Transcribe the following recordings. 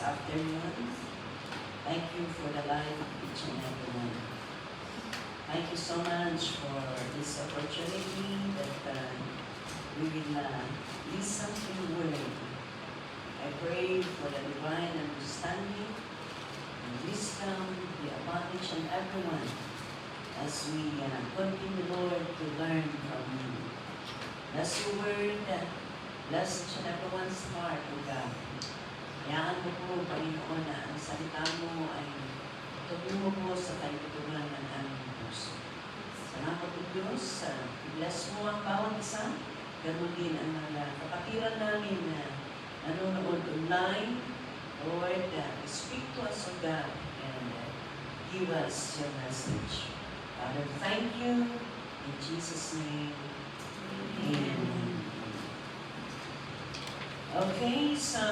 afternoon. Thank you for the life of each and every one. Thank you so much for this opportunity that we will listen to the word. I pray for the divine understanding and wisdom be upon each and every one as we continue, Lord, to learn from you. Bless your word, bless each and everyone's heart, O God. Hayaan mo po, Panginoon, na ang salita mo ay tumungo po sa kalitutunan ng aming puso. Salamat po, Diyos. I-bless mo ang bawat isa. Ganun din ang mga kapatiran namin na nanonood online. Lord, speak to us, O God, and give us your message. Father, thank you. In Jesus' name, amen. Okay, so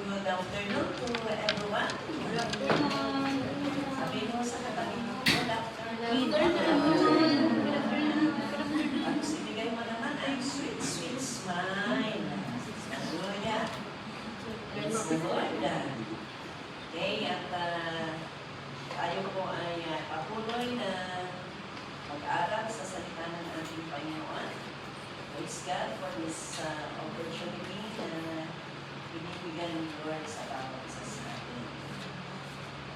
good afternoon to everyone. Good afternoon. Sabi mo sa katabi mo, good afternoon. Ang sinigay mo naman ay sweet, sweet smile. Hallelujah. Praise the Lord. Okay, at tayo po ay patuloy na mag-aral sa salita ng ating Panginoon. Praise God for this opportunity na binibigyan ng Lord sa bawat isa sa atin.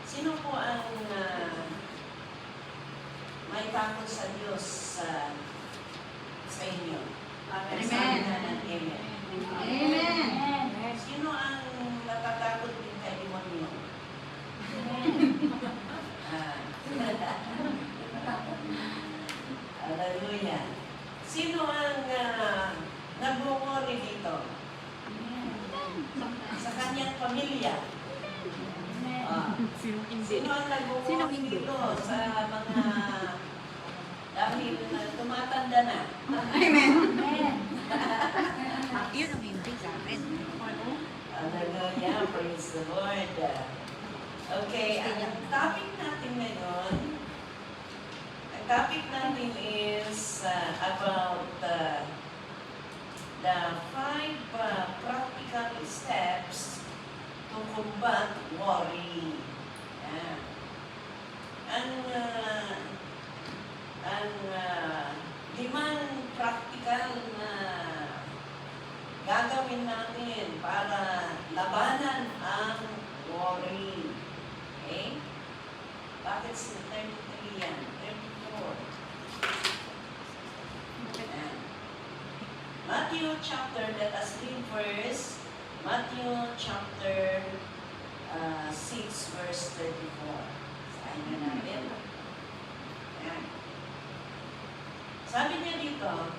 Sino po ang may takot sa Diyos sa inyo? Amen. Sabi na ng amen. Amen. Sino ang natatakot din kay demonyo? Hallelujah. Sino ang nag-worry dito? Sa kanyang pamilya? Sino ang nag-worry dito sa mga dahil tumatanda na? Amen. Yun ang hindi sa akin. Hallelujah. Praise the Lord. Okay, ang topic natin ngayon, ang topic natin is about the 5 practical steps to combat worry. Yeah. Ang limang practical na gagawin natin para labanan ang worry. Okay? Bakit si 33 yan? 34. Matthew chapter, let us read first. Matthew chapter 6 verse 34. Saan na natin? Ayan. Sabi niya dito,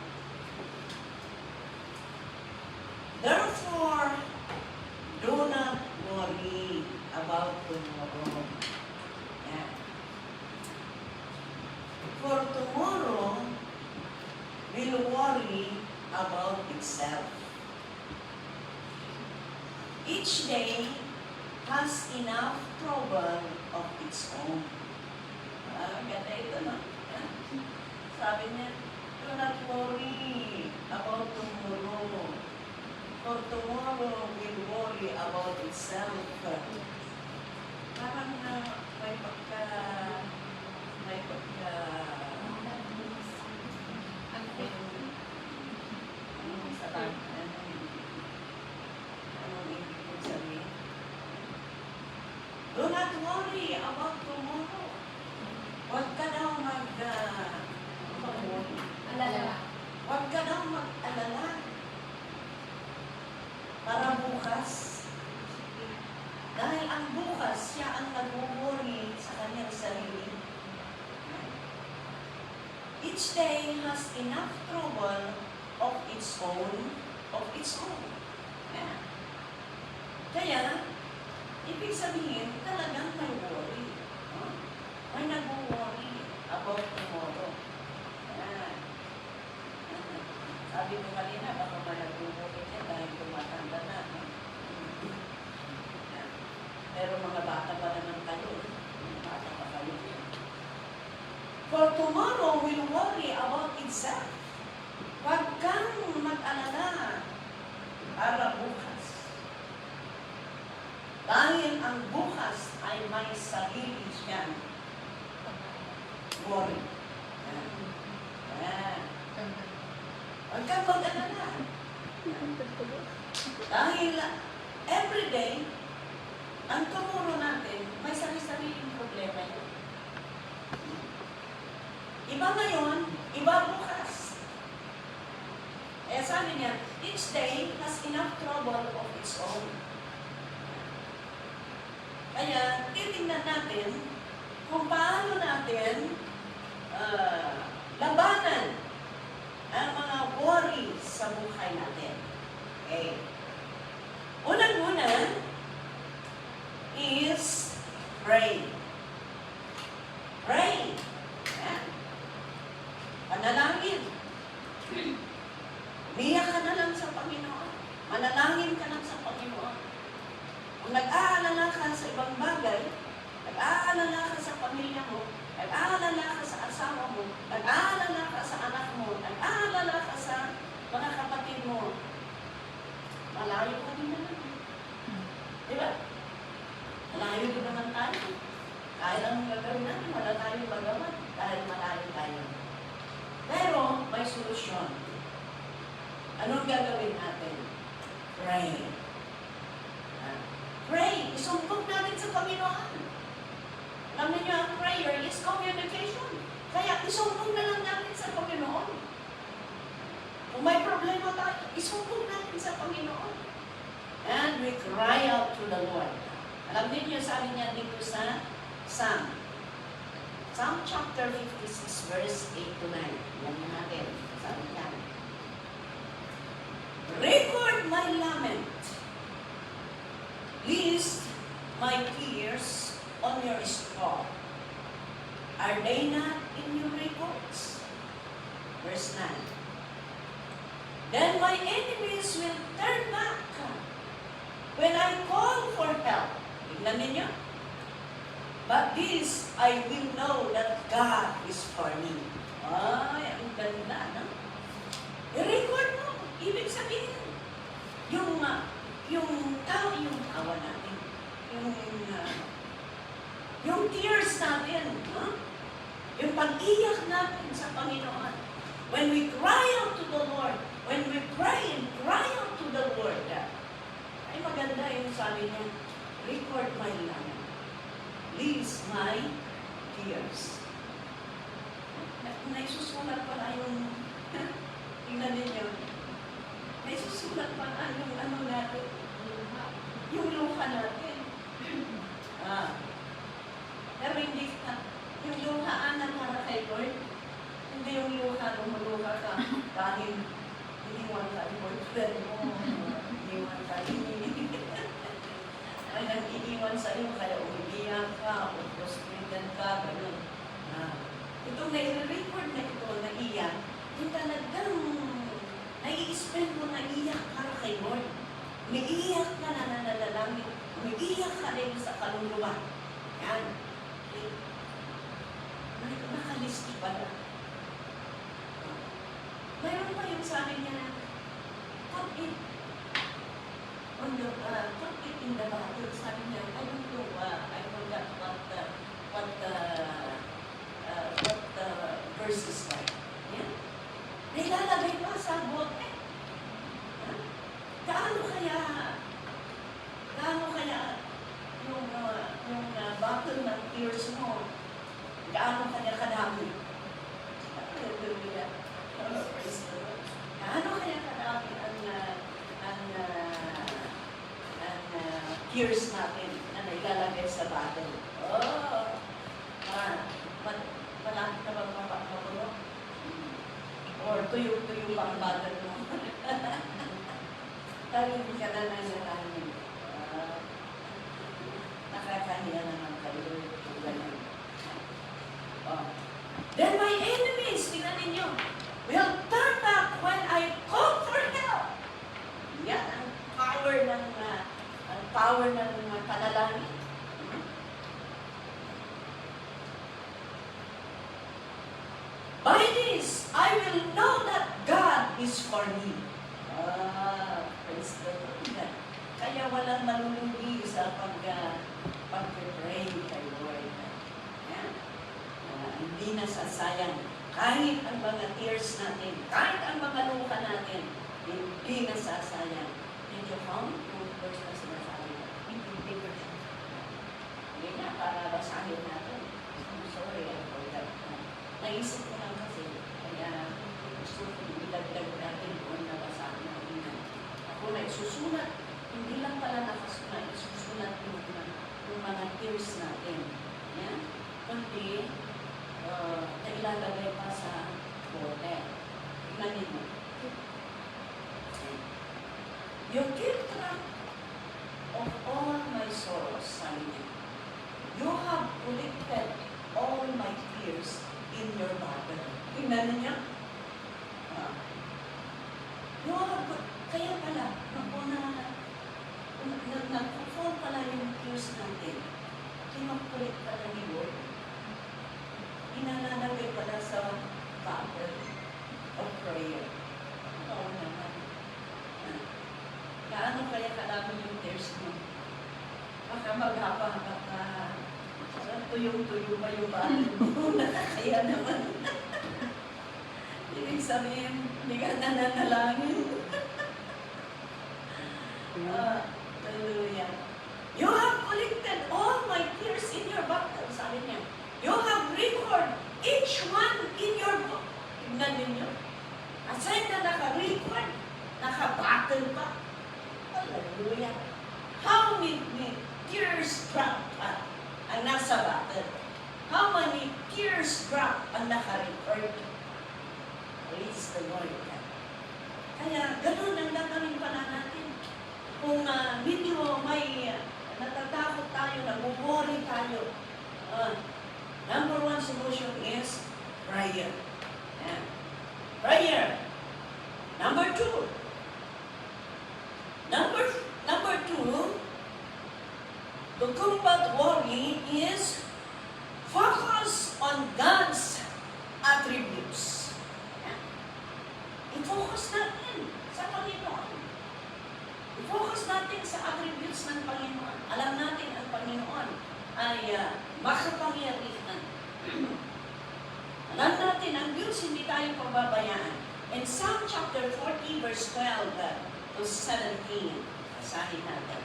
therefore, do not worry about tomorrow. Ayan. For tomorrow will worry about itself. Each day has enough trouble of its own. Ganda ito, no? Sabi niya, do not worry about tomorrow. For tomorrow will worry about itself. Parang may pagka do not worry about tomorrow. Huwag ka daw Huwag ka daw mag-alala para bukas. Dahil ang bukas, siya ang nag-worry sa kanyang sarili. Each day has enough trouble of its own. Yeah. Kaya, ibig sabihin, talagang may worry. Huh? May nag-worry about tomorrow. Yeah. Sabi ko kanina, baka may nag-worry niya dahil tumatanda na. Yeah. Pero mga bata pa naman kayo. Bata pa kayo. For tomorrow will worry about itself. Huwag kang mag-alala para bukas. Dahil ang bukas ay may sarili siyang worry. Yan. Huwag kang mag-alala. Dahil everyday, ang tumuro natin, may sarili-sariling problema yun. Iba ngayon, iba bukas. Eh sabi niya, each day has enough trouble of its own. Kaya, titingnan natin kung paano natin labanan ang mga worries sa buhay natin. Okay. Unang-una is pray. Pray. Yan. Panalangin. Umiyak ka na lang sa Panginoon. Manalangin ka lang sa Panginoon. Kung nag-aalala ka sa ibang bagay, nag-aalala ka sa pamilya mo, nag-aalala ka sa asawa mo, nag-aalala ka sa anak mo, nag-aalala ka sa mga kapatid mo, malayo ka din naman. Di ba? Malayo din naman tayo. Kaya lang gagawin natin, wala tayong magawa dahil malayo tayo. Pero may solusyon. Anong gagawin natin? Pray. Pray. Isumbong natin sa Panginoon. Alam niyo, ang prayer is communication. Kaya isumbong na lang natin sa Panginoon. Kung may problema tayo, isumbong natin sa Panginoon. And we cry out to the Lord. Alam niyo, sabi niya dito sa Psalm chapter 56, verse 8 to 9. Yan natin. Sabi niya, record my lament, list my tears on your scroll. Are they not in your records? Verse 9. Then my enemies will turn back when I call for help. Tignan ninyo. But this I will know that God is for me. Ay, ang ganda, no? I-record mo. Ibig sabihin, yung tao, yung awa natin, yung tears natin, huh? Yung pag-iyak natin sa Panginoon. When we cry out to the Lord, when we pray and cry out to the Lord, ay maganda yung sabi niya, record my lament, list my tears. Naisusulat pala yung, tingnan ninyo, naisusulat pala yung ano natin, yung luha natin. Pero hindi ka, yung luhaan na para kay Lord, hindi yung luha, lumuluha ka dahil iniwan ka yung boyfriend mo, iniwan ka, ay nag-iniwan sa iyo, kaya umiiyak ka, o frustrated ka, gano'n. Itong nai-record na ito, naiyak, yung talagang nai-spend mo na iyak para kay Lord. Umiiyak ka na nananalangin, umiiyak ka rin sa kaluluwa. Yan. Nakalisti pala. Mayroon pa yung sabi niya na, put it in the Bible. Sabi niya, I don't know, I forgot what the verse is like. Yan. Nilalagay pa sa bote. Gaano kaya yung bottle ng tears mo, gaano kaya kadami? Hallelujah. Praise the Lord. Gaano kaya kadami ang tears natin na nailalagay sa bottle? Oh! Malapit na bang mapuno? Or tuyo-tuyo pa ang bottle mo? Dahil hindi ka na nailalangin. Nakakahiya naman kayo. Then my enemies, tingnan ninyo, will turn back when I call for help. Yan ang power ng panalangin. By this, I will know that God is for me. Praise the Lord. Kaya walang malulugi sa pag-pray kay Lord. Yan. Hindi nasasayang. Kahit ang mga tears natin, kahit ang mga luha natin, hindi nasasayang. Did you count? Yung verse na sinasabi ko. Hindi na, para basahin natin. I'm sorry, I forgot. Naisip ko lang kasi, kaya gusto ko ilagdag natin kung nabasahin natin. Ako na isusulat, hindi lang pala nakasulat, isusulat yung mga tears natin. Yan. Kundi, nailalagay pa sa bote. Tingnan mo. You keep track of all my sorrows, sabi niya. You have collected all my tears in your bottle. Tingnan niya. Kaya pala, nag-perform pala yung tears natin. Kinukulit pala ni Lord. Inalalagay pala sa bottle of prayer. Oo naman. Gaano kaya kalaman yung tears mo? Baka maghapa-hapa ka. Tuyong-tuyo pa yung bottle mo. Kaya naman. Ibig sabihin, hindi ka nananalangin. Hallelujah. You have collected all my tears in your bottle, sabi niya. You have recorded each one in your book. Tignan ninyo. Aside na naka-record, naka-bottle pa. Hallelujah. How many tears drop ang nasa bottle? How many tears drop ang naka-record? Praise the Lord. Kaya ganun ang gagawin pala natin. Kung medyo may natatakot tayo, nag-worry tayo, number one solution is prayer. Yeah. Prayer. Number two, to combat worry is focus on God's attributes. Yeah. I-focus natin sa Panginoon. I-focus natin sa attributes ng Panginoon. Alam natin ang Panginoon ay makapangyarihan. Alam natin ang Diyos, hindi tayo pababayaan. In Psalm chapter 40, verse 12 to 17, basahin natin.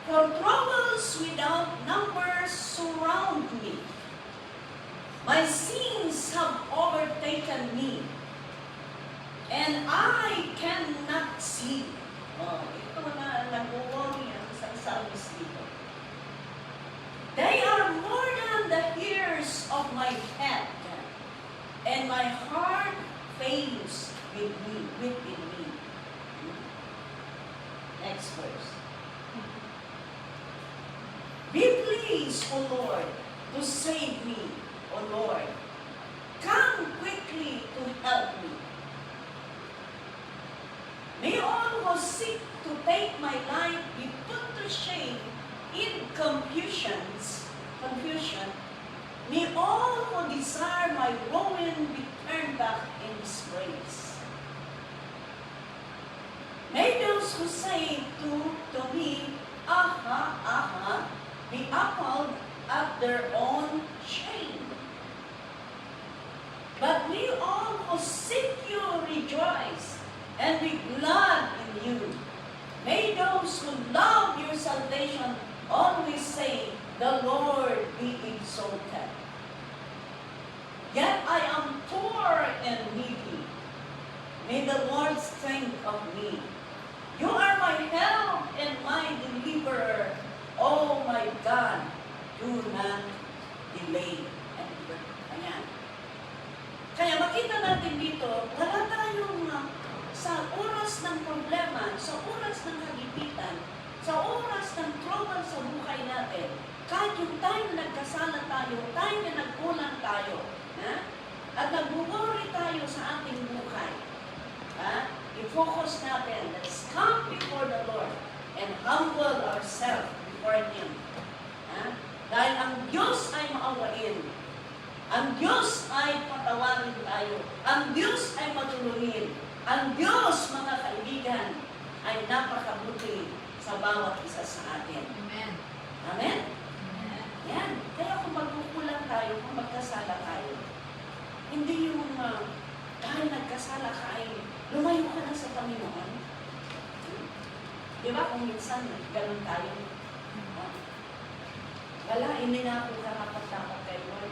For troubles without number surround me. My sins have overtaken me, and I cannot see. Ito na nag-worry ang isang psalmist dito. They are more than the hairs of my head, and my heart fails within me. Next verse. Be pleased, O Lord, to save me, O Lord. Come quickly to help me. May all who seek to take my life be put to shame in confusion. May all who desire my ruin be turned back in disgrace. May those who say to me, aha, aha, be appalled at their own shame. But we all who seek you rejoice and be glad in you. May those who love your salvation always say, the Lord be exalted. Yet I am poor and needy. May the Lord think of me. You are my help and my deliverer. Oh my God, do not delay. Ayan. Kaya makita natin dito, wala tayong sa oras ng problema, sa oras ng kagipitan, sa oras ng trouble sa buhay natin, kahit yung time na nagkasala tayo, time na nagkulang tayo, at nag-worry tayo sa ating buhay, i-focus natin, let's come before the Lord and humble ourselves before Him. Dahil ang Diyos ay maawain. Ang Diyos ay patawarin tayo. Ang Diyos ay matulungin. Ang Diyos, mga kaibigan, ay sa bawat isa sa atin. Amen. Amen? Yan. Kaya kung magkukulang tayo, kung magkasala tayo, hindi yung dahil nagkasala ka ay lumayo ka na sa Panginoon. Di ba kung minsan ganun tayo? Wala, hindi na ako karapat-dapat kay Lord.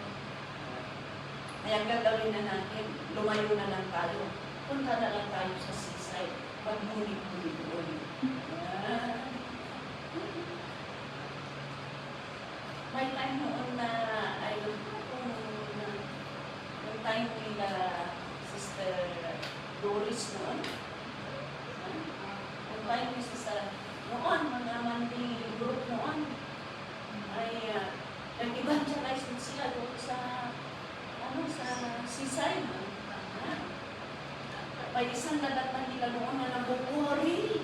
Kaya ang gagawin na natin, lumayo na lang tayo. Punta na lang tayo sa seaside. Magmuli-muli doon. May time noon na, I don't know kung yung time nila Sister Doris noon. Yung time ni Sister noon, mga Monday group noon, ay nag-evangelize din sila doon sa sa seaside. May isang nadatang nila noon na nag-worry.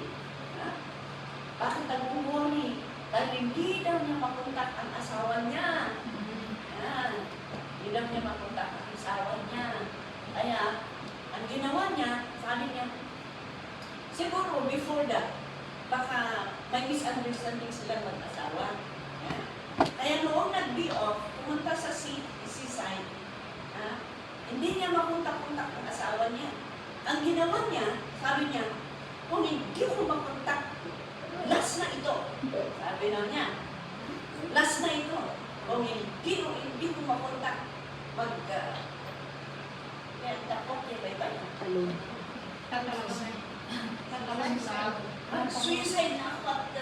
Bakit nag-worry? Dahil hindi daw niya makontak ang asawa niya. Hindi daw niya makontak ang asawa niya. Kaya, ang ginawa niya, sabi niya, siguro before that, baka may misunderstanding silang mag-asawa. Kaya noong nag-be off, pumunta sa seaside, hindi niya makontak-kontak ang asawa niya. Ang ginawa niya, sabi niya, kung hindi ko makontak, last na ito. Sabi na niya, last na ito. Kung hindi ko makontak, tapos niya bye-bye. Suicide na ako at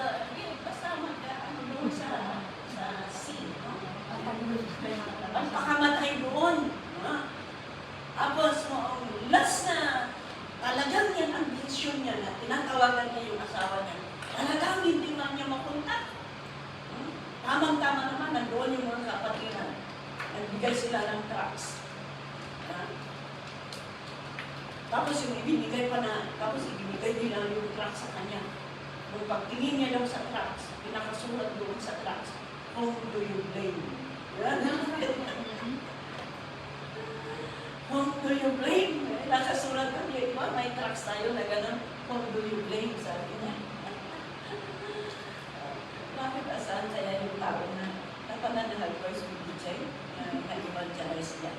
basta doon sa sea. Pagpakamatay doon. Tapos, last na, talagang yan ang desisyon niya na tinatawagan niya yung asawa niya. Talagang hindi man niya makontak. Tamang-tama naman, nandoon yung mga kapatiran. Nagbigay sila ng trucks. Tapos yung ibinigay nila yung trucks sa kanya. Nung pagtingin niya daw sa trucks, pinakasulat doon sa trucks, "Whom do you blame?" "Whom do you blame?" Nakasulat na niya, diba? May trucks tayo na gano'n, "Whom do you blame?" sabi niya. Bakit asan kaya yung tao na napananahal-voice with DJ na-evangelize niya?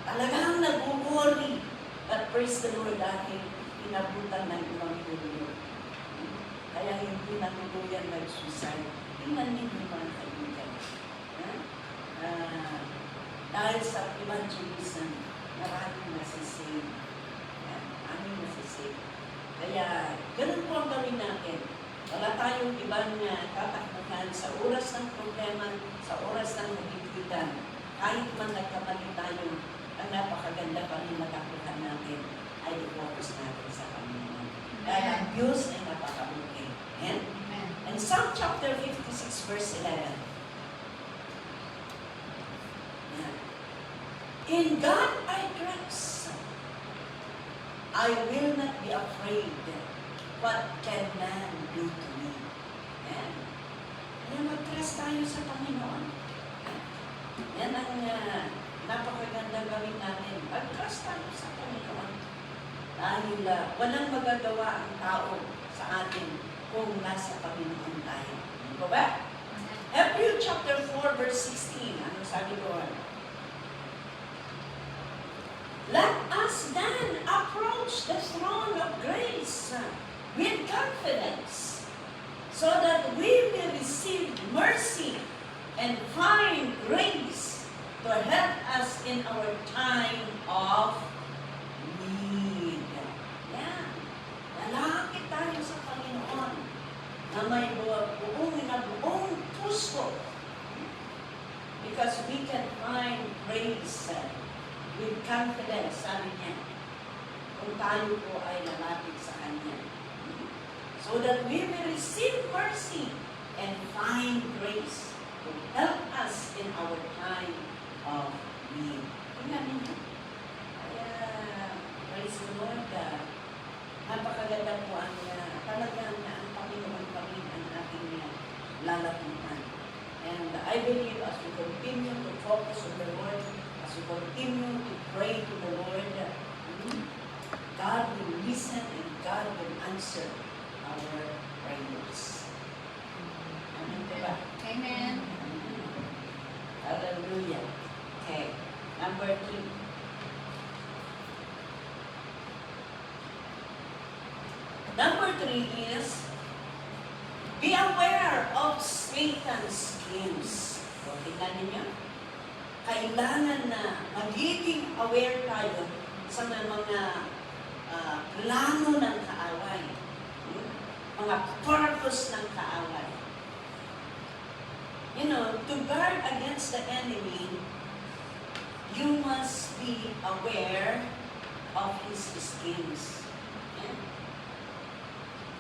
Talagang nag-worry. But praise the Lord dahil inabutan ng ibang pulyo. Kaya hindi natuluyan nag-suicide. Tingnan ninyo mga kaibigan. Dahil sa evangelism, maraming nasisave. Aming nasisave. Kaya, ganun po ang gawin natin. Wala tayong ibang tatakbuhan sa oras ng problema, sa oras ng nagigwitan. Kahit man nagkamali tayo, ang napakaganda pa rin natakbuhan natin ay i-focus natin sa Panginoon. Dahil ang Diyos ay napakabuti. Amen? And Psalm chapter 56 verse 11. In God I trust. I will not be afraid. What can man do to me? Ayan. Kaya mag-trust tayo sa Panginoon. Yan ang napakaganda gawin natin. Mag-trust tayo sa Panginoon. Dahil walang magagawa ang tao sa atin kung nasa Panginoon tayo. Diba ba? Hebrews chapter 4 verse 16. Ano sabi ko? Let us then approach the throne of grace with confidence, so that we will receive mercy and find grace to help us in our time of need. Yan. Lalapit tayo sa Panginoon na may buong puso, because we can find grace with confidence, sabi niya, kung tayo po ay lalapit sa Kanya. So that we will receive mercy and find grace to help us in our time of need. Tingnan ninyo. Kaya, praise the Lord, napakaganda po ang talagang ang Panginoon pa rin ang ating lalapitan. And I believe as we continue to focus on the Lord, as we continue to pray to the Lord, God will listen and God will answer. our prayers. Amen po ba? Amen. Hallelujah. Okay. Number 3. Number 3 is, be aware of Satan's schemes. So, tingnan ninyo. Kailangan na magiging aware tayo sa mga plano ng kaaway. Mga purpose ng kaaway. You know, to guard against the enemy, you must be aware of his schemes. Yeah?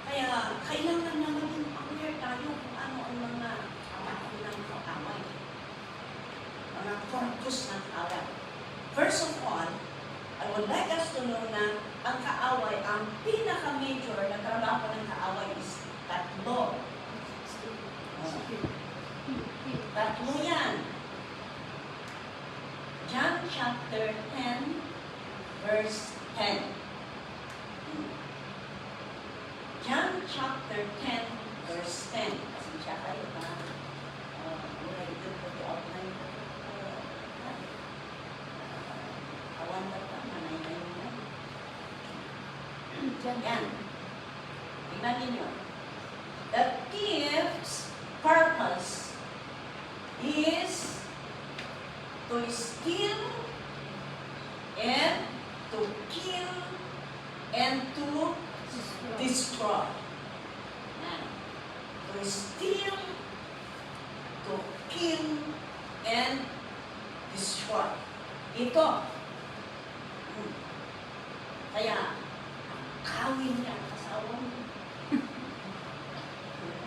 Kaya, kailangan na maging aware tayo kung ano ang mga kaaway ng kaaway. Mga purpose ng kaaway. First of all, I would like us to know na ang kaaway, ang pinaka-major na trabaho ng kaaway is tatlo. Tatlo yan. John chapter 10, verse 10. John chapter 10, verse 10. Kasi siya kayo na wala ito po the outline ko. Awan na pa, manay na. Yan. Tingnan ninyo. The thief's purpose is to steal and to kill and to destroy. Yan. To steal, to kill, and destroy. Ito. Kaya, kawin niya ang asawa mo.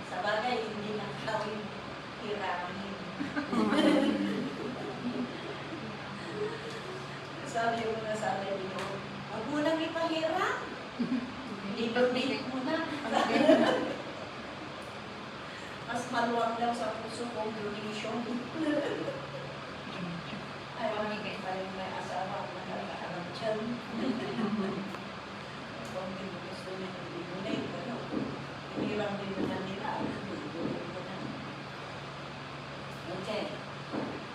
Sa bagay, hindi na kawin, hiramin. Sabi mo na sa akin nyo, huwag mo nang ipahiram. Libre mo na. Mas maluwag daw sa puso kong donation. Ay, mamigay pa yung may asawa na nagkakaroon dyan. Kung hindi gusto niya kung i-donate, hirang din naman nila. Okay.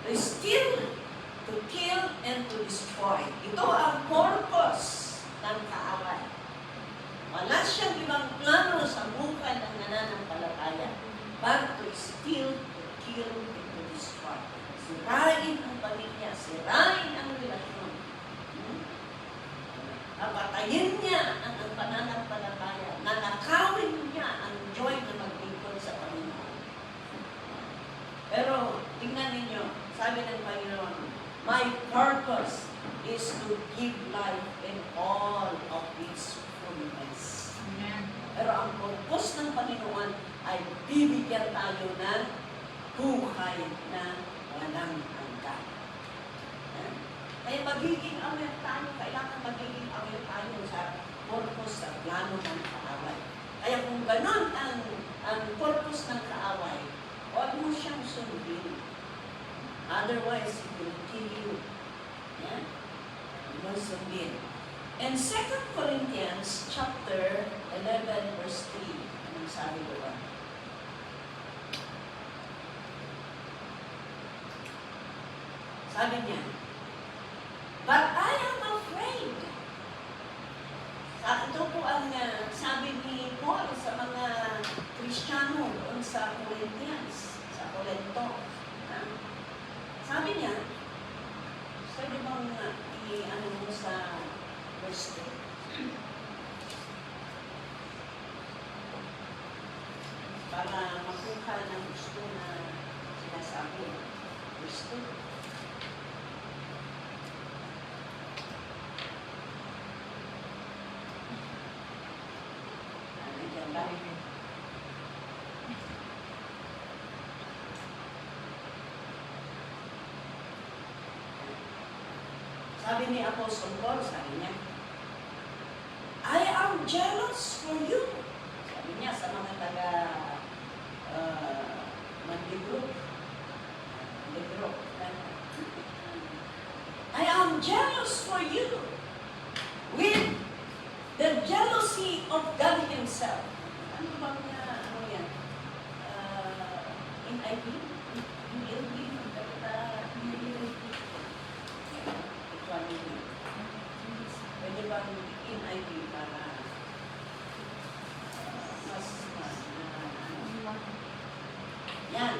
To steal, to kill, and to destroy. Ito ang purpose ng kaaway. Wala siyang ibang plano sa buhay ng nananampalataya but to steal, to kill, and to destroy. Sirain ang pamilya, sirain ang relasyon. Napatayin niya ang pananampalataya, nanakawin niya ang joy na maglingkod sa Panginoon. Pero, tingnan ninyo, sabi ng Panginoon, my purpose is to give life in all of its fullness. Amen. Pero ang purpose ng Panginoon ay bibigyan tayo ng buhay na walang hanggan. Kaya magiging aware tayo, kailangan magiging aware tayo sa purpose, sa plano ng kaaway. Kaya kung ganon ang purpose ng kaaway, huwag mo siyang sundin. Otherwise, it will kill you. Yeah? Huwag mo sundin. And 2 Corinthians chapter 11, verse 3, anong sabi ko ba? Sabi niya, but I am afraid. Ito po ang sabi ni Paul sa mga Kristiyano doon sa Corinthians, sa Corinto. Sabi niya, pwede bang i-ano mo sa verse 2? Para makuha ng gusto na sinasabi. Verse 2. Sabi ni Apostle Paul, sabi niya, I am jealous for you. Sabi niya sa mga taga-Mandigro. I am jealous for you with the jealousy of God Himself. NIV? NIV, pwede bang NIV para mas yan.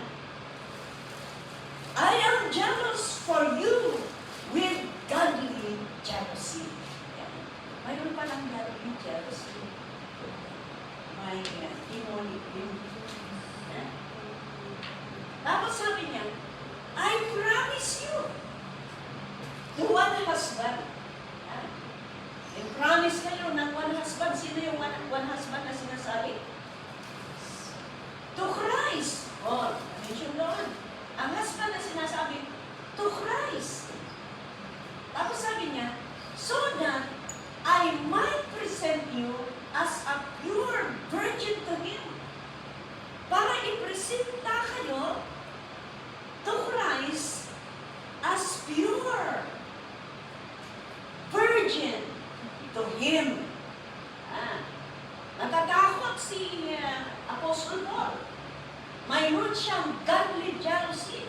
I am jealous for you with godly jealousy. Yan. Mayroon pa lang godly jealousy. May demonic yun. Yan. Tapos sabi niya, I promise you to one husband. Yan. May promise kayo ng one husband. Sino yung one husband na sinasabi? To Christ. Oh, mention doon. Ang husband na sinasabi, to Christ. Tapos sabi niya, so that I might present you as a pure virgin to Him. Para ipresenta kayo to Christ as pure virgin to Him. Natatakot si Apostle Paul. Mayroon siyang godly jealousy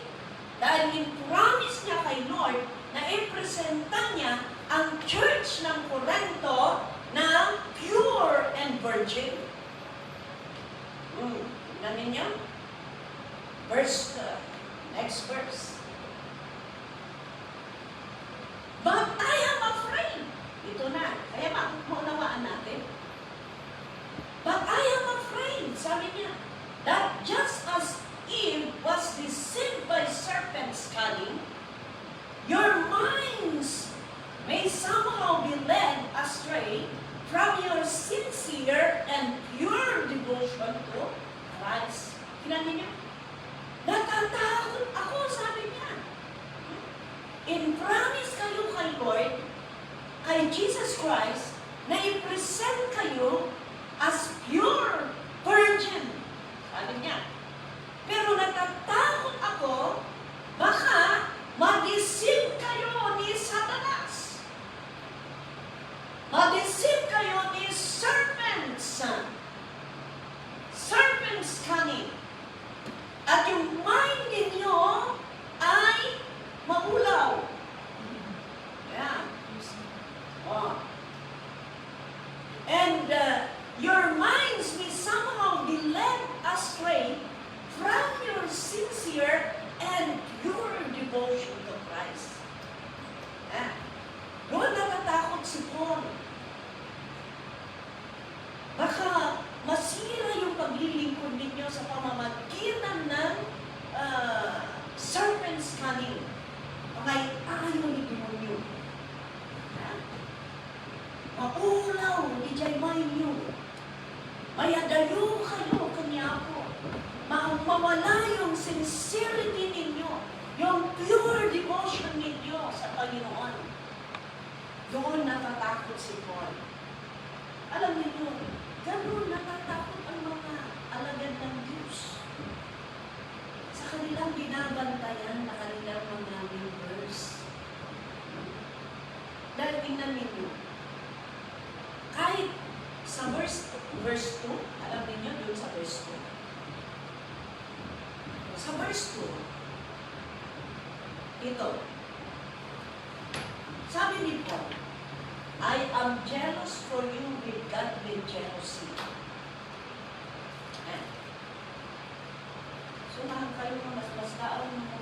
dahil in-promise niya kay Lord na ipresenta niya ang church ng Corinto na pure and virgin. Tingnan ninyo. Next verse. But I am afraid. Ito na. Kaya maunawaan natin. But I am afraid, sabi niya, that just as Eve was deceived by serpent's cunning, your minds may somehow be led astray from your sincere and pure devotion to Christ. Tingnan niyo? Natatakot ako, sabi niya. In-promise kayo kay Lord, kay Jesus Christ, na i-present kayo as pure virgin. Sabi niya. Pero natatakot ako, baka ma-deceive kayo ni Satanas. Ma-deceive kayo ni serpent's cunning. At yung mind ninyo ay maulaw. Yan. Oh. And your minds may somehow be led astray from your sincere and pure devotion to Christ. Doon natatakot si Paul. Baka masira yung paglilingkod ninyo sa pamamagitan ng serpent's cunning. May ayaw ni demonyo. Maulaw, di jay mayo. Mayadayo kayo kanya po. Mawala yung sincerity ninyo, yung pure devotion ninyo sa Panginoon. Doon natatakot si Paul. Alam niyo, ganoon natatakot ang mga alagad ng Diyos. Sa kanilang binabantayan na kanilang mga members. Dahil tingnan ninyo, kahit sa verse 2, alam niyo doon sa verse 2. Sa verse 2, ito, sabi ni Paul, I am jealous for you with godly jealousy. Sumahan kayo ng mas kaon mo.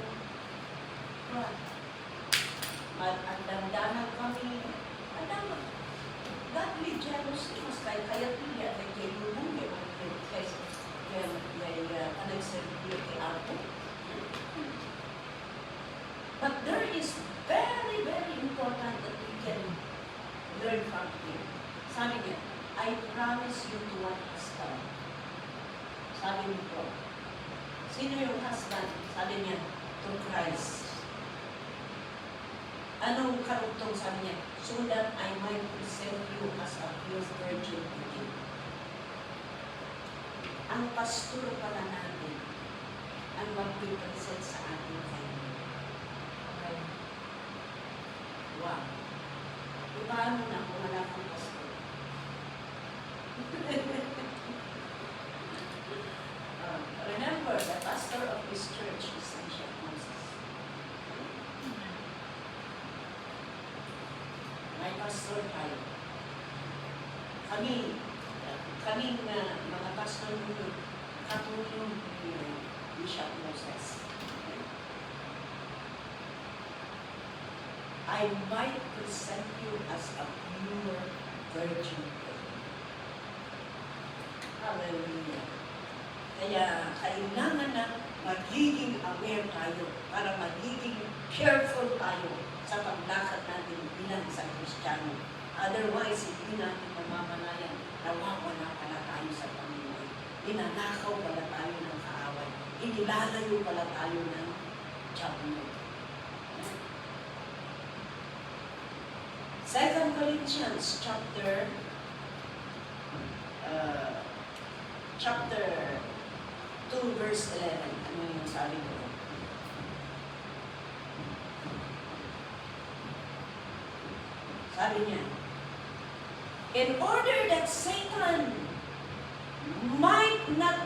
Ang damdaman kami, godly jealousy, mas kaya piya, kay lulungin, kay panagsabi kay Apo. But there is very, very important that we can learn from him. Sabi niya, I promise you to one husband. Sabi niyo po, sino yung husband? Sabi niya, to Christ. Anong karugtong sabi niya? So that I might present you as a pure virgin to Him. Ang pastor pala natin ang mag-present sa atin kayo. Okay? Wow. Paano na kung wala kang pastor? Remember, the pastor of this church, Essential Moses. May pastor tayo. Kaming mga pastor nyo, katulong ni Bishop Moses. I might present you as a pure virgin. Hallelujah. Kaya kailangan na magiging aware tayo para magiging careful tayo sa paglakad natin bilang isang Kristiyano. Otherwise, hindi natin mamamalayan na nawawala pala tayo sa Panginoon. Ninanakaw pala tayo ng kaaway. Inilalayo pala tayo ng Diablo. 2 Corinthians chapter 2 verse 11. Ano yung sabi ko? Sabi niya, in order that Satan might not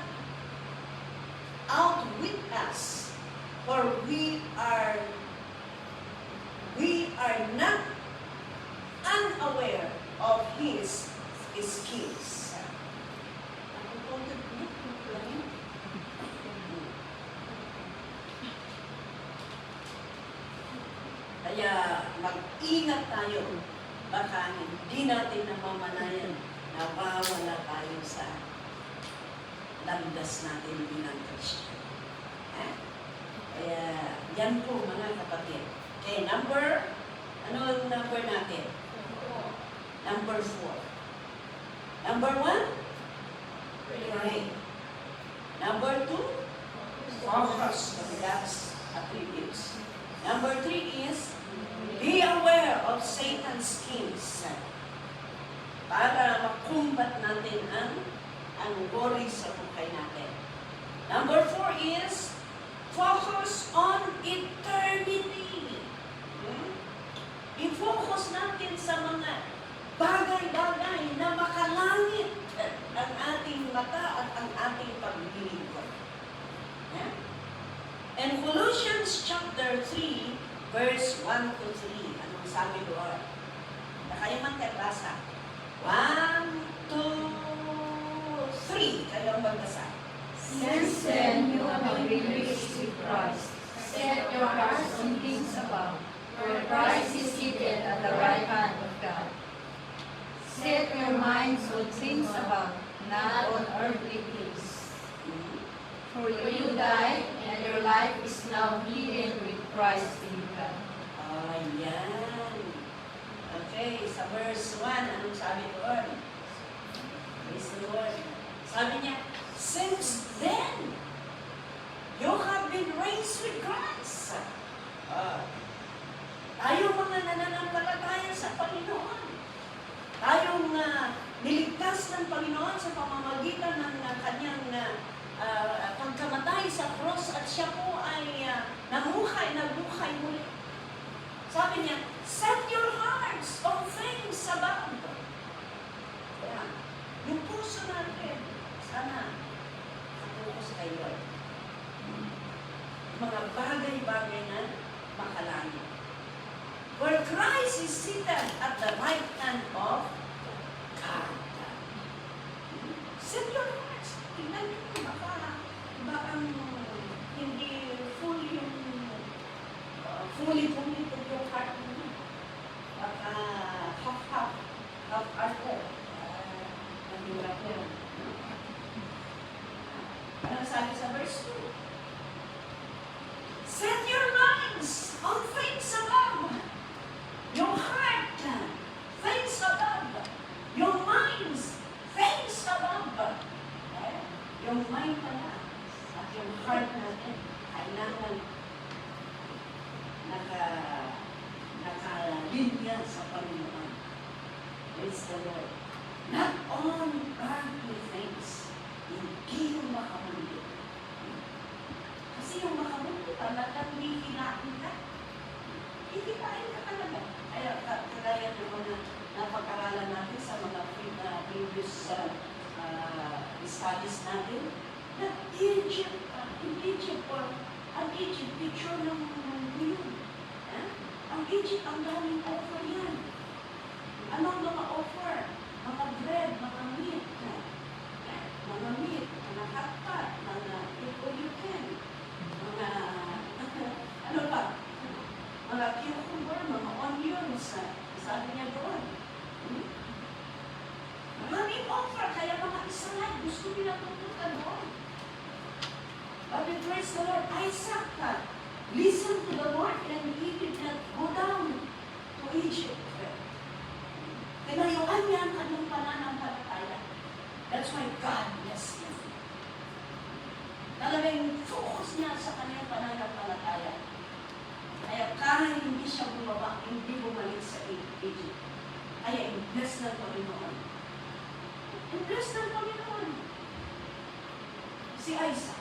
outwit us, for we are not unaware of his schemes. Kaya mag-ingat tayo. Baka hindi natin namamanayan na mawala tayo sa landas natin bilang Christian. Kaya yan po mga kapatid. Okay, ano ang number natin? Number 4. Number 1? Pray. Number 2? Focus. That's attributes. Number 3 is be aware of Satan's schemes para makumbat natin ang worry sa buhay natin. Number 4 is focus on eternity. I-focus natin sa mga bagay-bagay na makalangit ang ating mata at ang ating paglilingkod. And Colossians chapter 3, verse 1 to 3. Anong sabi doon? Na kayo man kagbasa. 1, 2, 3. Kayo ang magbasa. Since then you have been raised with Christ. Set your hearts on things above, where Christ is seated at the right hand of God. Set your minds on things above, not on earthly things. For you died, and your life is now hidden with Christ in God. Ayan. Okay, sa verse 1, anong sabi doon? Praise the Lord. Sabi niya, since then, you have been raised with Christ. Tayo mga nananampalataya sa Panginoon. Tayong niligtas ng Panginoon sa pamamagitan ng kanyang pagkamatay sa cross at siya po ay nabuhay muli. Sabi niya, set your hearts on things above. Kaya, yung puso natin, sana focus kay Lord. Mga bagay-bagay na makalangit. Where Christ is seated at the right hand of God. Set your hearts. Tingnan nyo, baka hindi fully committed yung heart mo. Baka half-hearted. Nahirap yan. Ano sabi sa verse 2? Set your minds on things above. Your heart, things above. Your minds, things above. Yung mind pala at yung heart natin kailangan nakalinya sa Panginoon. Praise the Lord. Not on earthly things. Hindi yung makamundo. Kasi yung makamundo talagang hihilain ka. Hihilain ka talaga. Kaya kagaya ng mga napag-aralan natin sa mga previous studies natin, na Egypt or Egypt, picture ng yun. Ang Egypt, ang daming offer yan. Anong mga offer? Mga bread, mga meat, mga hotpot, mga all you can, mga, ano pa? Mga cucumber, mga onions, sabi niya doon. Maraming offer, kaya mga Israel, gusto nila pupunta doon. But we praise the Lord, Isaac, listen to the Lord, and he did not go down to Egypt. Tinayuan niya ang kanyang pananampalataya. That's why God blessed him. Talagang focus niya sa kanyang pananampalataya. Kaya kahit hindi siya bumaba, hindi bumalik sa Egypt. Kaya i-bless ng Panginoon. I-bless ng Panginoon. Si Isaac.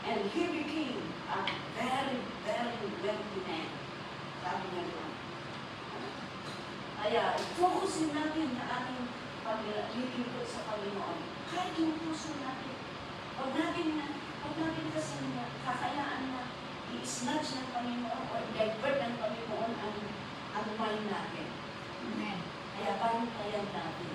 And he became a very, very wealthy man. Sabi niya doon. Kaya focusin natin na ating paglilingkod sa Panginoon. Kahit yung puso natin. Huwag natin kasi kakayaan na i-snatch ng Panginoon o i-divert ng Panginoon ang mind natin. Amen. Kaya bantayan natin.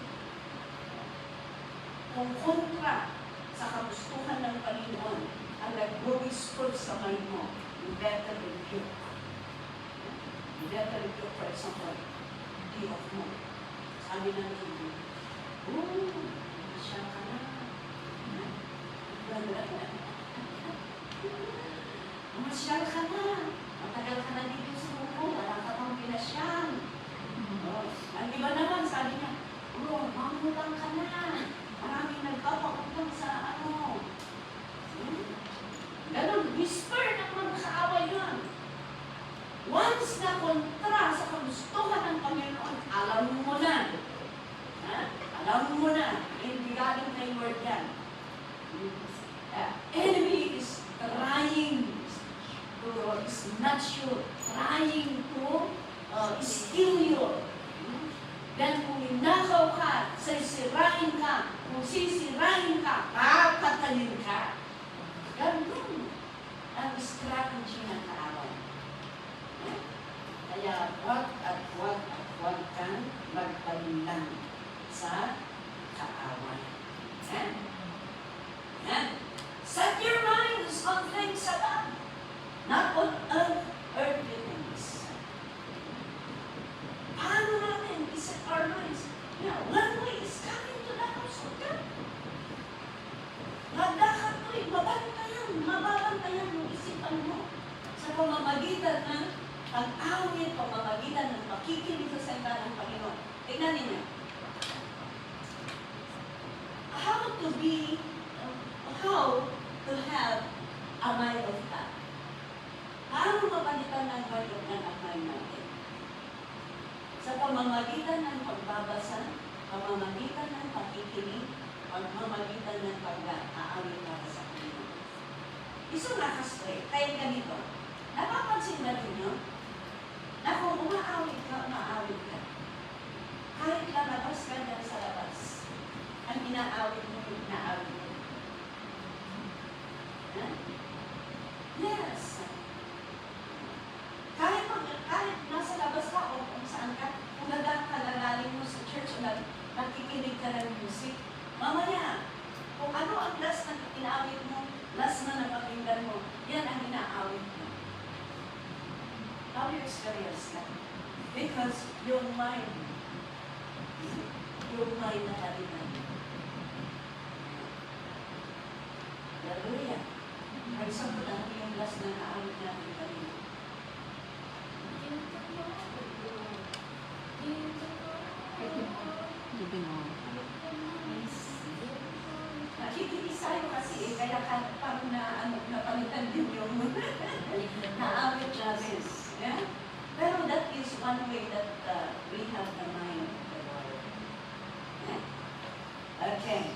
Kung kontra sa kagustuhan ng Panginoon, ang nag-whisper sa mind mo, you better rebuke. You better rebuke, for example, di off mo. Sabi ng Hindi, siya ka na. Masyal ka na. Matagal ka na dito sa mundo. Wala ka pang pinasyal. Ang iba naman, sabi niya, mamutang ka na. Maraming nagpapautang sa ano. Ganon, whisper ng mga kaaway yun. Once na kontra sa kagustuhan ng Panginoon, alam mo na. Alam mo na. Hindi galing kay Lord yan. Enemy is trying to snatch you, trying to steal you. Then kung ninakaw ka, sisirain ka, kung sisirain ka, papatayin ka. Ganun ang strategy ng kaaway. Kaya huwag kang magpalinlang sa kaaway. Set your minds on things above, not on earthly things. Paano natin iset our minds? One way is coming to the house of God. Magdakat mo rin, mababantayan yung isipan mo sa pamamagitan ng pag-awit, pamamagitan ng makikinig sa salita ng Panginoon. Tingnan ninyo. How to have a mind of God. Paano mapalitan ng mind of God ang mind natin? Sa pamamagitan ng pagbabasa, pamamagitan ng pakikinig, pamamagitan ng pag-aawit para sa Panginoon. Iso nakastray, kaya ganito. Napapansin na ninyo na kung umaawit ka, kahit lalabas ka dyan sa labas, ang inaawit mo, inaawit mo. Yes. Kahit nasa labas ka o kung saan ka, kung nagkakalalalim mo sa church o nakikinig ka ng music, mamaya, kung ano ang last na inaawit mo, last na napakinggan mo, yan ang inaawit mo. How do you experience that? Because your mind na kalitan. Hallelujah. For example, ano yung last na naawit natin kanina? Nakikinig sa'yo kasi kaya parang napalitan din yung naawit natin. Yeah? Pero that is one way that we have the mind of the Lord. Yeah? Okay.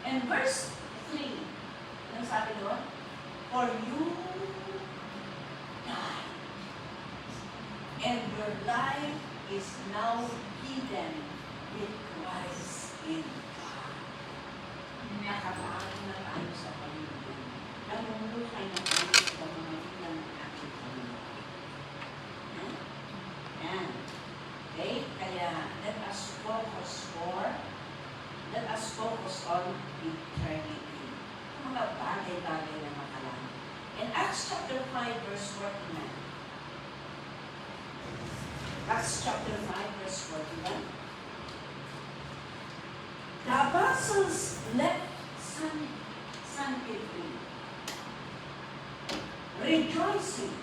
And verse 3, anong sabi doon? For you died, and your life is now hidden with Christ in God. Nakabahan na tayo sa Panginoon. Namumuhay bagay-bagay na makalangit. In Acts chapter 5, verse 49. Acts chapter 5, verse 41. The apostles left San Pedro, rejoicing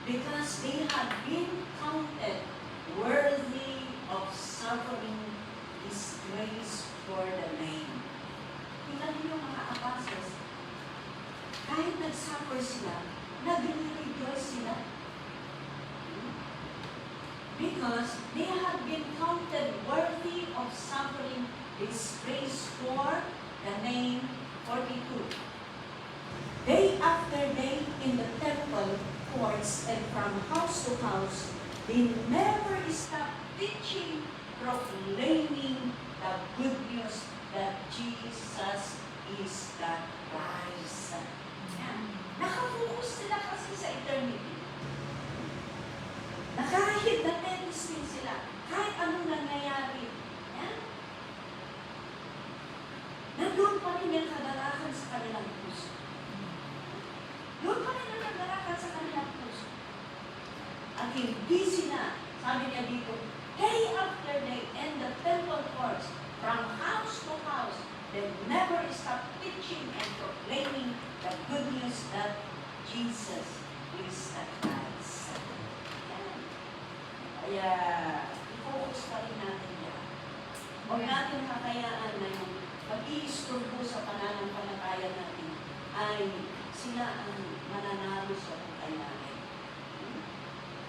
because they had been counted worthy of suffering disgrace for the name. Tingnan niyo yung mga apostles, kahit nag-suffer sila, nag-rejoice sila. Because they had been counted worthy of suffering disgrace for the name. 42. Day after day in the temple courts and from house to house, they never stopped teaching, proclaiming the good news that Jesus is the Christ. Nakafocus sila kasi sa eternity. Na kahit na-tennis din sila, kahit anong nangyayari, nandun pa rin yung kagalakan sa kanilang puso. Doon pa rin ang kagalakan sa kanilang puso. At hindi sila, sabi niya dito, day after day in the temple courts, from house to house, they never stop teaching and proclaiming the good news that Jesus is the Christ. Kaya, i-focus pa rin natin yan. Huwag natin kakayaan na yung pag-iisturbo sa pananampalataya natin ay sila ang mananalo sa buhay natin.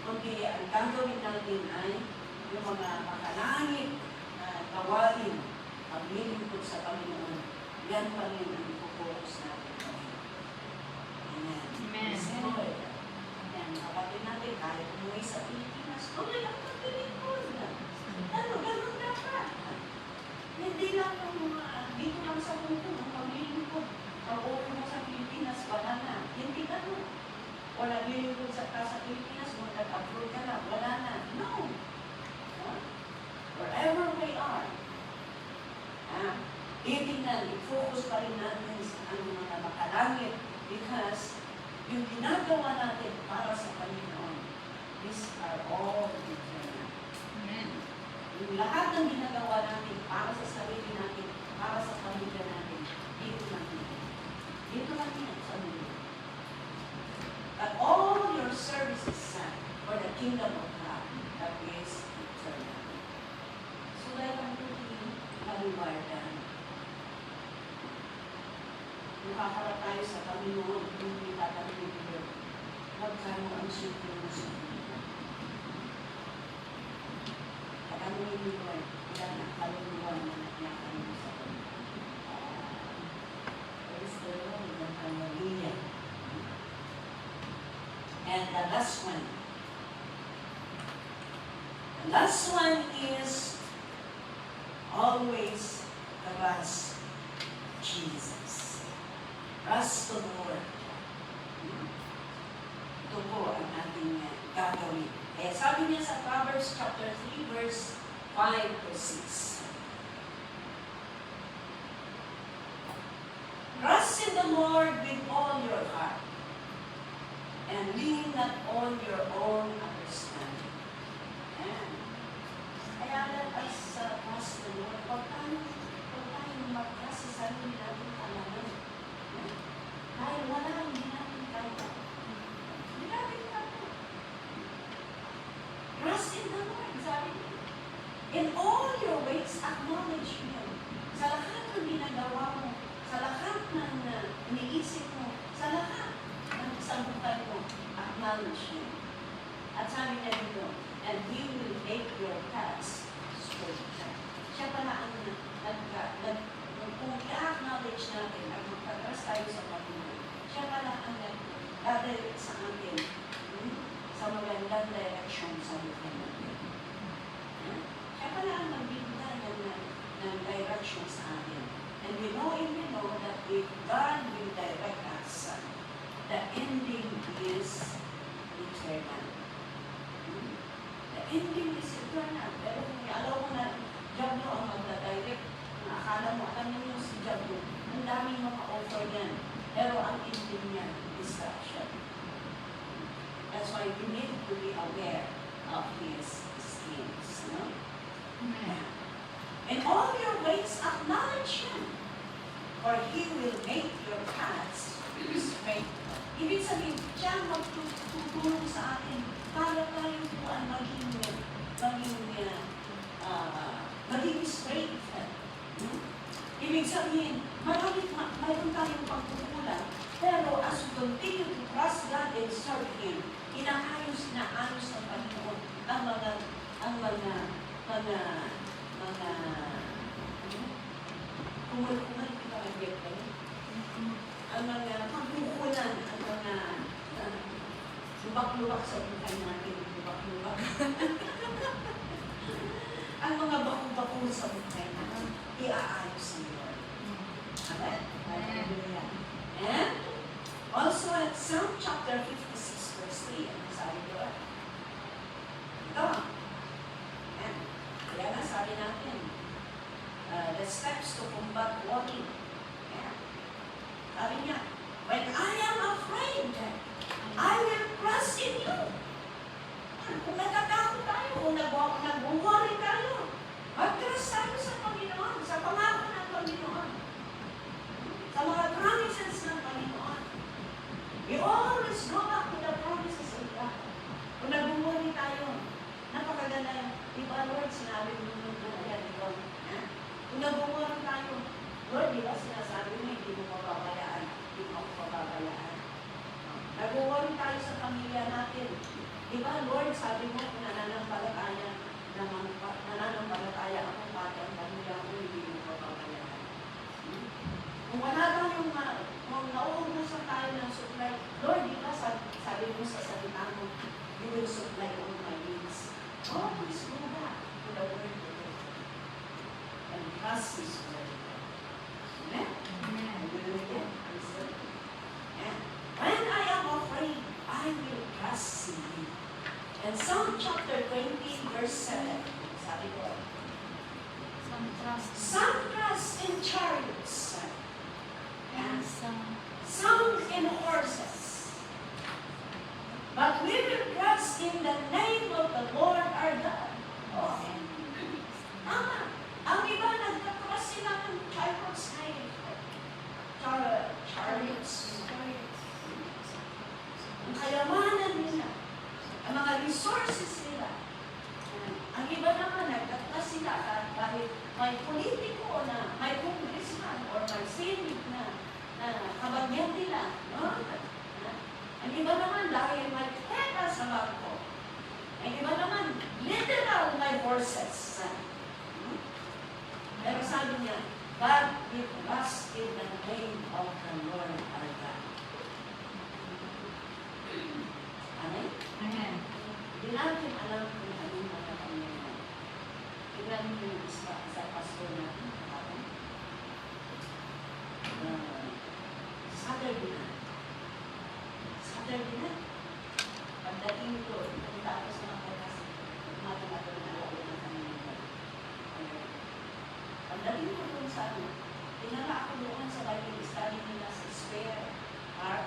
Kundi ang gagawin natin ay yung mga makalangit na gawain, paglilingkod sa Panginoon, yan pa rin ang ipopokus natin. Amen. Amen. Yan, kapatid natin, kahit umuwi sa Pilipinas, tuloy ang paglilingkod. Ganun dapat. Hindi lang ang mga, dito lang sa mundo, ang paglilingkod. Pag uwi mo sa Pilipinas, wala na. Hindi ganun. O naglilingkod sa Pilipinas, kung nag-abroad ka na, wala na. No. Wherever we are, titignan, i-focus pa rin natin sa mga makalangit because yung ginagawa natin para sa Panginoon, these are all eternal. Amen. Yung lahat ng ginagawa natin para sa sarili natin, para sa pamilya natin, dito lang yan. Dito lang yan sa mundo. But all your services, son, for the kingdom of God, that is eternal. So dahil ang tuloy, kaliwardan. Nakaharap tayo sa Panginoon, hindi tatanungin niyo, magkano ang suko mo sa Panginoon. Tatanungin niyo, ilan ang kaluluwa na nakiyakan mo sa Panginoon. Praise the Lord, hallelujah. And the last one. The last one is always trust Jesus. Trust the Lord. Ito po ang ating gagawin. Kaya sabi niya sa Proverbs chapter 3, verse 5 to 6. Trust in the Lord with all your heart, and lean not on your own understanding. Ayan. Kaya let us trust the Lord. Huwag tayong mag-trust sa sarili natin kalaman. Dahil wala, hindi natin kaya. Hindi natin kaya. Trust in the Lord, sabi niya. In all your ways, acknowledge Him. Sa lahat ng ginagawa mo, sa lahat ng iniisip mo, sa lahat ng isang buhay mo, acknowledge Him. At sabi niya dito, and He will make your paths straight. Siya pala ang kung i-acknowledge natin at magpag-trust tayo sa Panginoon, siya pala ang nag-direct sa atin sa magandang direction sa buhay natin. Siya pala ang magbibigay ng direction sa atin. And we know that if God will direct us, the ending is eternal. The ending is eternal. Pero kung alam mo na Diablo ang magda-direct, akala mo, alam niyo si Diablo, ang daming mga offer yan. Pero ang hindi niya, distraction. That's why we need to be aware of his schemes. No? In all your ways, acknowledge him, for he will make your paths straight. Ibig sabihin, siya magtutulong sa atin para tayo po ang maging straight. Ibig sabihin, mayroon tayong pagkukulang, pero as we continue to trust God and serve Him, inaayos ng Panginoon ang mga kumal-kumal, ang mga pagkukulan, ang mga lubak-lubak sa buhay natin, lubak-lubak. Ang mga baku-baku sa buhay natin, iaayos ng Lord. Amen? Hallelujah. And also at Psalm chapter 56 verse 3, ano sabi doon? Ito. Amen. Kaya nga sabi natin, the steps to combat walking. Amen. Sabi niya, when I am afraid, I will trust in you. Kung natatakot tayo, kung nag-worry tayo, mag-trust tayo sa Panginoon, sa pangako ng Panginoon, sa mga promises ng Panginoon. We always go back to the promises of God. Kung nag-worry tayo, napakaganda. Diba, Lord, sinabi mo nung yan, ikaw. Kung nag-worry tayo, Lord, di ba sinasabi mo, hindi mo pababayaan, hindi mo ako pababayaan. Nag-worry tayo sa pamilya natin. Di ba, Lord, sabi mo, kung nananampalataya ako, pati ang pamilya ko, hindi mo pababayaan. Kung wala tayong, kung nauubusan tayo ng supply, Lord, di ba, sabi mo sa salita mo, you will supply all my needs. Oh, please go back to the word of God. And trust His word. Amen? Amen. Hallelujah. And when I am afraid, I will trust in Him. And Psalm chapter 20, verse 7, sabi ko, some trust in chariots, and some in horses. But we will trust in the name of the Lord our God. Oh, tama. Ang iba nagtatrust sila ng chariots na chariots. Ang kayamanan nila, ang mga resources nila. Ang iba naman nagtatrust sila dahil may politiko na, may congressman or may senate na kabagyan nila. No? Ang iba naman dahil may pera sa bangko. Ang iba naman, literal may horses. Pero sabi niya, but we trust in the name of the Lord our God. Amen? Amen. Hindi natin alam kung anong mga Panginoon. Tignan mo yung isa pastor natin. Saturday na. Pagdating ko, punta ako sa mga kasi matamagal na ako ng Panginoon. Pagdating ko doon sa ano, tinala ako doon sa Bible study nila sa Square Park.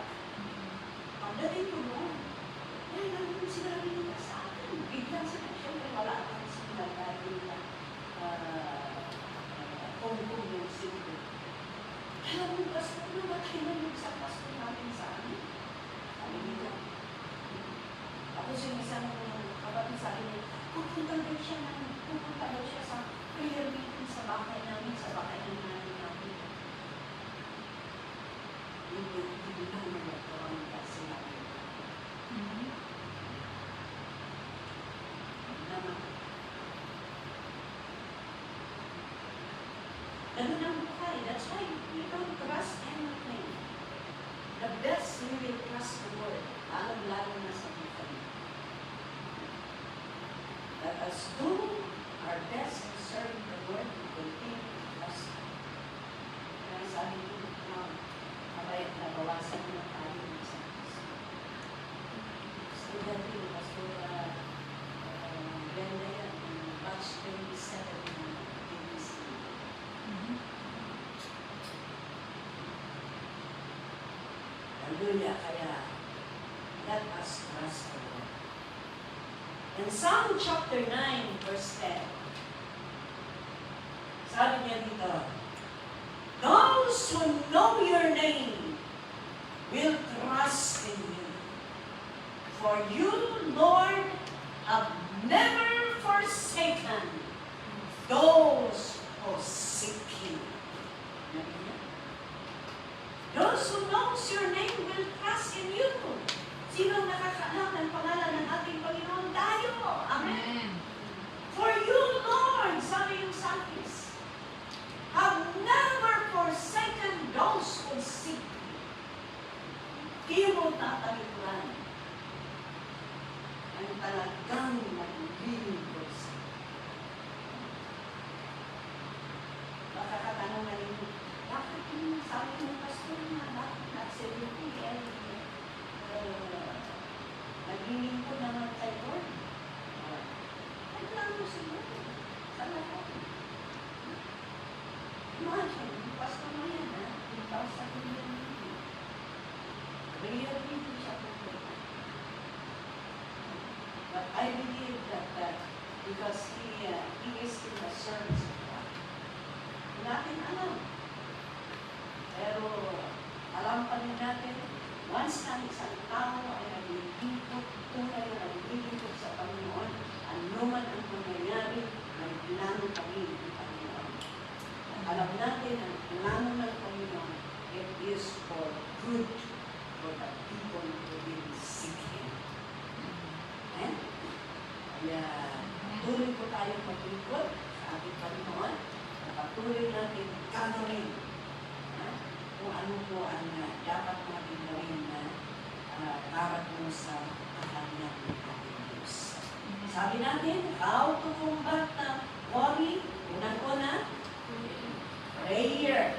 Pagdating ko doon, ay, nandun sinabi nila sa akin. Biglang sila, siyempre wala akong sila dahil nila kung yung sila. Alam mo, pastor, namatay na yung sa pastor natin sa amin. Sabi nila. Tapos yung isang kapatid sa akin, pupunta daw siya sa prayer meeting sa bahay namin, sa bahay ng namin namin. Hindi na nagkaroon ka sila. Ganun ang buhay. That's why we don't trust anything. The best we will trust the Lord. Lalo na sa buhay. Let us do our best to serve the Lord and continue to trust Him. Kaya sabi ko, mabait na bawasan na tayo ng isang isa. Student ko, Pastor Glenda yan, batch 27 na BBC. Hallelujah. Kaya, let us trust the Lord. In Psalm chapter 9, verse 10, sabi niya dito, those who know your name will trust in you. For you, Lord, have never forsaken those who seek you. Those who knows your name will trust in you. Sino nakakaalam ng pangalan ng ating Panginoon? Tayo. Amen. For you, Lord, sabi yung psalmist, have never forsaken those who seek you. Kimo tatalikuran ang talagang maglilingkod sa iyo. Makakatanong na rin, bakit yung sabi ng pastor na bakit nagsaliti naglilingkod naman kay Lord? Naglang mo siguro sa lahat. Imagine, yung pastor mo yan, 2,000 million. Real hindi siya pupunta. But I believe that because he is in the service of God. Hindi natin alam. Pero alam pa rin natin, once na isang tao ay naglilingkod, tunay na naglilingkod sa Panginoon, anuman ang mangyayari, may plano kami ng Panginoon. Alam natin ang plano ng Panginoon, it is for good for the people who will seek Him. Amen? Kaya tuloy po tayong maglingkod sa ating Panginoon, patuloy natin gagawin kung ano po ang dapat natin gawin na para po sa kaharian ng ating Diyos. Sabi natin, how to combat worry? Unang-una, prayer.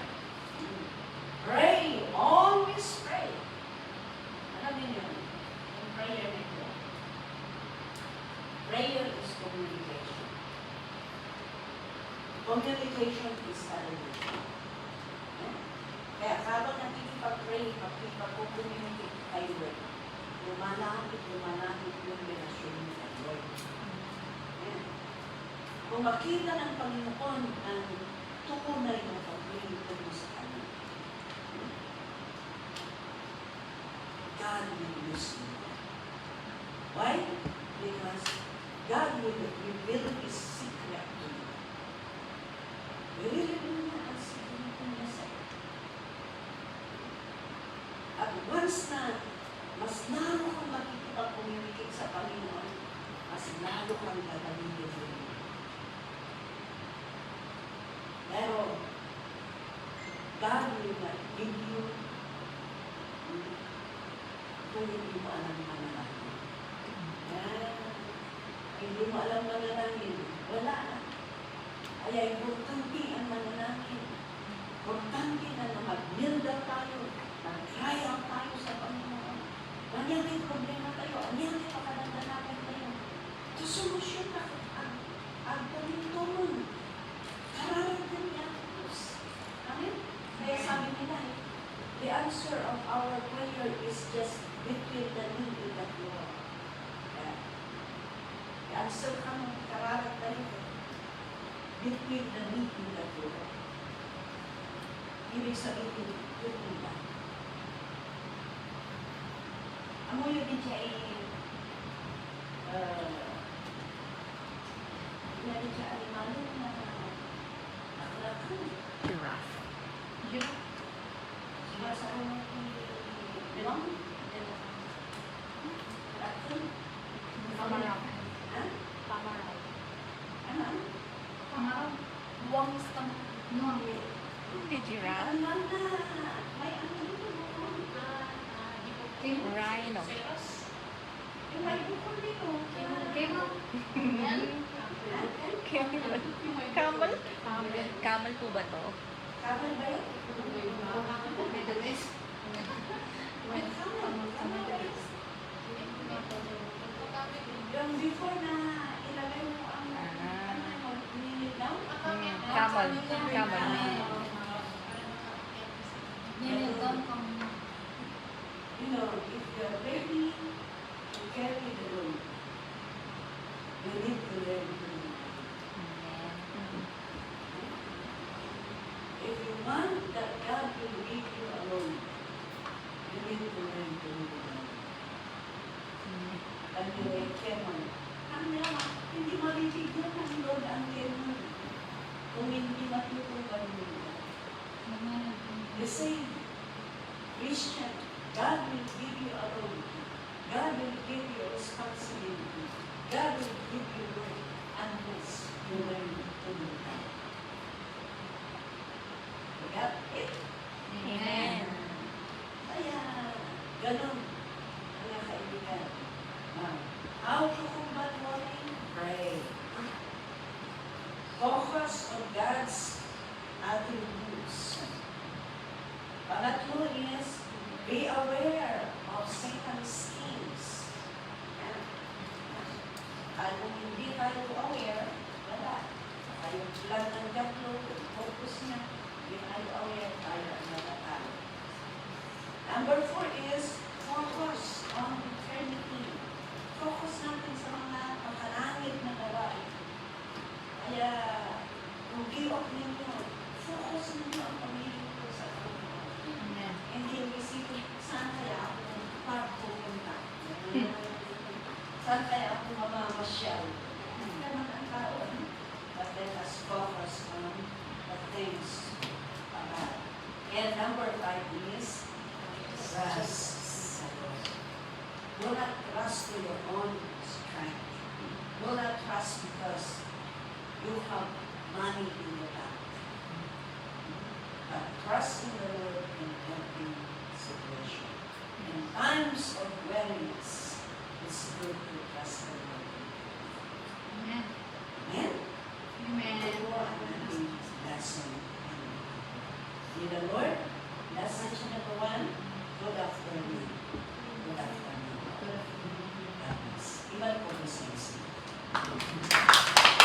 Pray, always pray. Alam niyo yun, yung prayer nito. Prayer is communication. Communication is salvation. Kaya habang nakikipag-pray, makikipag-communicate kay Lord, lumalapit yung relasyon mo kay Lord. Kung makita ng Panginoon ang tunay ng pag-lingkod mo sa Kanya, God will use you. Why? Because God will reveal His secret to you. Reveal niya ang secret niya sa iyo. At once na mas lalo kang makikipag-communicate sa Panginoon, mas lalo kang gagawin mo. Pero, God will give you kung hindi mo alam manalangin. Hindi mo alam manalangin, wala na. Kaya importante ang manalangin. Importante na mag-kneel down tayo, mag-cry out tayo sa Panginoon. Anyang may problema tayo, anyang may pakalandanagan tayo. Susolusyon na ang pagintulong. Kararating niya ang Diyos. Amen? Kaya sabi nila, the answer of our prayer is just between the need and the Lord. The answer ka mo, kararating tayo between the need and the Lord. Ibig sabihin, yun nila. Amo yun din siya hindi siya alimalo na nakalakan. Giraffe. Siya sa unang bilang? Nakalakan? Pamarap. Ha? Pamarap. Ano? Pamarap. Buwang isang nuwi. Hindi giraffe. Ano na? May ano dito mo? Rhino. May bukol dito. Camel? Camel po ba to? Kabal ba yun? May kabal. Ano ba yun? Yung before na ilagay mo ang nililaw? Camel. Camel. Ganon, if you are ready to carry the load, you need to learn to do it. If you want that God will leave you alone, you need to learn to do it. Kami Kemon. Hindi malibigyan ng Lord ang Kemon. Kung hindi matutupan nila. The same Christian, God will give you a role. God will give you responsibility. God will give you work unless you learn to do that. You got it? Amen. Kaya, ganun, mga kaibigan. How to combat worry? Pray. Focus on God's attributes. Pangatlo is, be aware of Satan's schemes. Kung hindi tayo aware, wala. Tayo plan ng Diablo, focus niya, hindi tayo aware, tayo ang natatalo. Number 4 is, focus on eternity. Focus natin sa mga makalangit na gawain. Kaya, kung giwak ninyo, focus ninyo ang pamilya ko sa Panginoon. Hindi yung isipin, saan kaya ako magpupunta? Saan kaya ako mamamasyal? Hindi naman ang tao. But let us focus on the things above. And number 5 is, trust. Do not trust to your own strength. Do not trust because you have money in the bank. But trust in the Lord in every situation. In times of weariness, it's good to trust the Lord. Amen.